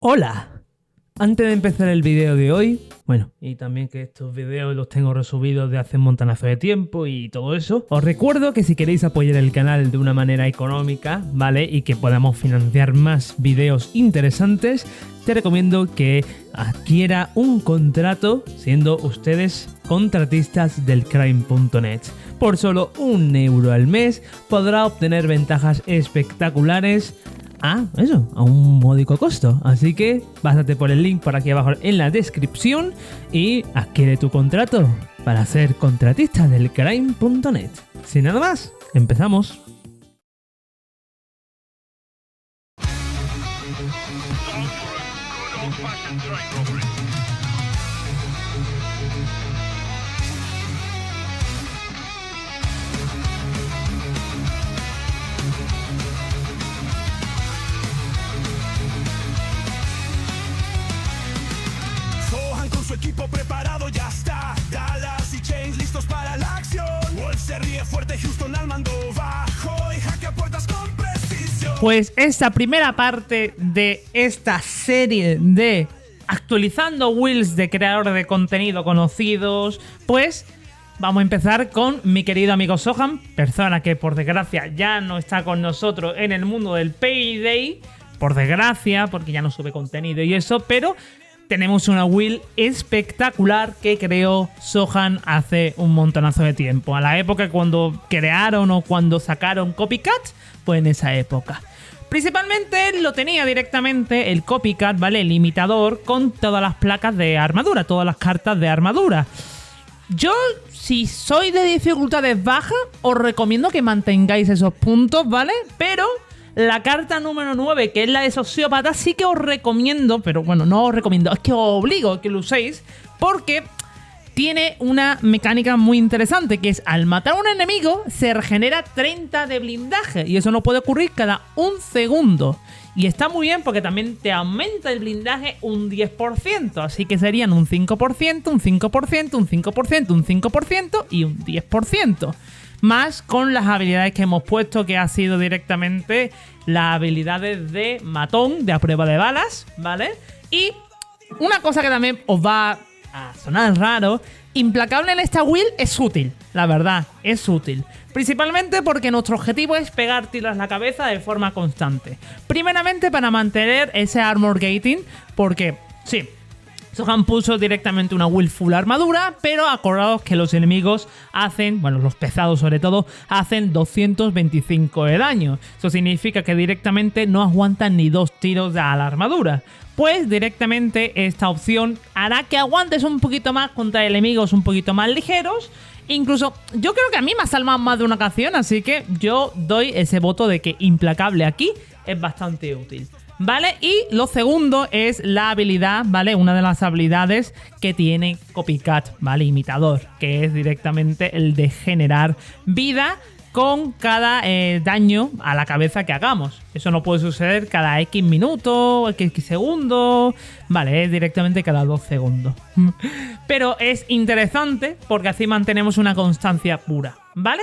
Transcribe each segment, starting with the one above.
Hola, antes de empezar el vídeo de hoy, y también que estos vídeos los tengo resubidos de hace un montonazo de tiempo y todo eso, os recuerdo que si queréis apoyar el canal de una manera económica, ¿vale? Y que podamos financiar más vídeos interesantes, te recomiendo que adquiera un contrato siendo ustedes contratistas del Crime.net. Por solo 1 euro al mes podrá obtener ventajas espectaculares a un módico costo. Así que pásate por el link por aquí abajo en la descripción y adquiere tu contrato para ser contratista del Crime.net. Sin nada más, empezamos. Su equipo preparado ya está. Dallas y Chains listos para la acción. Wolf se ríe fuerte, Houston al mando bajo y hackea puertas con precisión. Pues esta primera parte de esta serie de actualizando wills de creadores de contenido conocidos, pues vamos a empezar con mi querido amigo Sohan, persona que por desgracia ya no está con nosotros en el mundo del Payday, por desgracia, porque ya no sube contenido y eso, pero tenemos una will espectacular que creó Sohan hace un montonazo de tiempo. A la época cuando crearon o cuando sacaron Copycat, pues en esa época. Principalmente lo tenía directamente el Copycat, ¿vale? El imitador con todas las placas de armadura, todas las cartas de armadura. Yo, si sois de dificultades bajas, os recomiendo que mantengáis esos puntos, ¿vale? Pero la carta número 9, que es la de sociópata, sí que os recomiendo, pero bueno, no os recomiendo, es que os obligo a que lo uséis, porque tiene una mecánica muy interesante, que es al matar a un enemigo, se regenera 30 de blindaje, y eso no puede ocurrir cada 1 segundo. Y está muy bien porque también te aumenta el blindaje un 10%, así que serían un 5%, un 5%, un 5%, un 5% y un 10%. Más con las habilidades que hemos puesto, que ha sido directamente las habilidades de matón, de a prueba de balas, ¿vale? Y una cosa que también os va a sonar raro, implacable en esta build es útil, la verdad, es útil. Principalmente porque nuestro objetivo es pegar tiros a la cabeza de forma constante. Primeramente para mantener ese armor gating, porque sí, Sohan puso directamente una build full armadura, pero acordaos que los enemigos hacen, los pesados sobre todo, hacen 225 de daño. Eso significa que directamente no aguantan ni 2 tiros a la armadura. Pues directamente esta opción hará que aguantes un poquito más contra enemigos un poquito más ligeros. Incluso yo creo que a mí me ha salvado más de una ocasión, así que yo doy ese voto de que implacable aquí es bastante útil. ¿Vale? Y lo segundo es la habilidad, ¿vale? Una de las habilidades que tiene Copycat, ¿vale? Imitador, que es directamente el de generar vida con cada daño a la cabeza que hagamos. Eso no puede suceder cada X minutos, X segundos, ¿vale? Es directamente cada 2 segundos. Pero es interesante porque así mantenemos una constancia pura, ¿vale?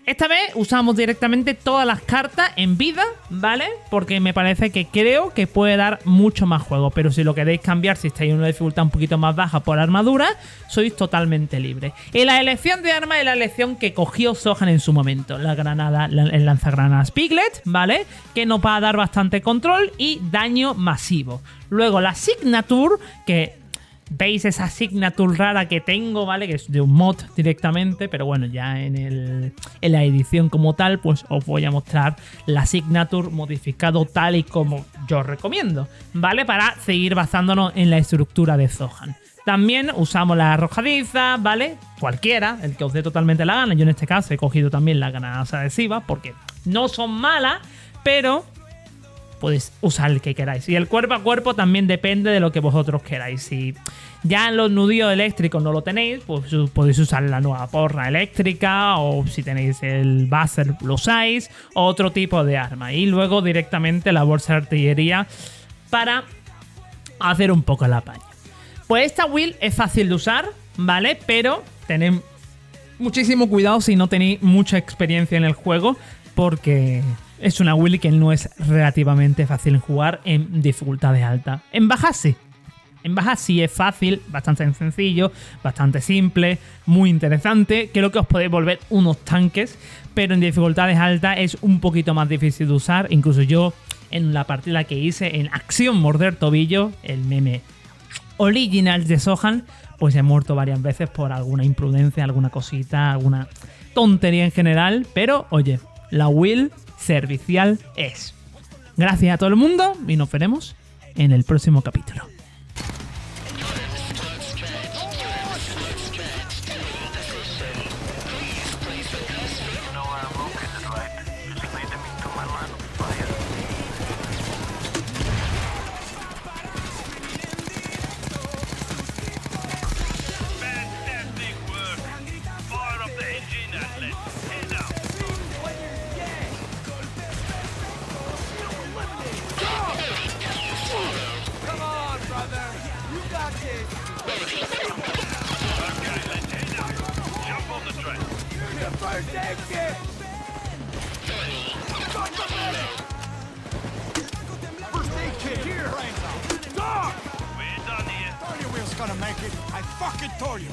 Esta vez usamos directamente todas las cartas en vida, ¿vale? Porque me parece que creo que puede dar mucho más juego. Pero si lo queréis cambiar, si estáis en una dificultad un poquito más baja por armadura, sois totalmente libres. Y la elección de arma es la elección que cogió Sohan en su momento. La granada, el lanzagranadas Piglet, ¿vale? Que nos va a dar bastante control y daño masivo. Luego la Signature, que veis esa signature rara que tengo, ¿vale? Que es de un mod directamente, pero bueno, ya en la edición como tal, pues os voy a mostrar la signature modificado tal y como yo recomiendo, ¿vale? Para seguir basándonos en la estructura de Sohan. También usamos la arrojadiza, ¿vale? Cualquiera, el que os dé totalmente la gana. Yo en este caso he cogido también las granadas adhesivas porque no son malas, pero podéis usar el que queráis. Y el cuerpo a cuerpo también depende de lo que vosotros queráis. Si ya en los nudillos eléctricos no lo tenéis, pues podéis usar la nueva porra eléctrica, o si tenéis el buzzer lo usáis, o otro tipo de arma. Y luego directamente la bolsa de artillería para hacer un poco la paña. Pues esta build es fácil de usar, ¿vale? Pero tened muchísimo cuidado si no tenéis mucha experiencia en el juego, porque es una Wii que no es relativamente fácil en jugar en dificultades altas. En bajas sí. En bajas sí es fácil, bastante sencillo, bastante simple, muy interesante. Creo que os podéis volver unos tanques, pero en dificultades altas es un poquito más difícil de usar. Incluso yo, en la partida que hice en Acción Morder Tobillo, el meme original de Sohan, pues he muerto varias veces por alguna imprudencia, alguna cosita, alguna tontería en general. Pero, oye, la Wii servicial es. Gracias a todo el mundo y nos veremos en el próximo capítulo. First aid kit! First aid kit! Here! Dog! We're done here. Told you we was gonna make it. I fucking told you.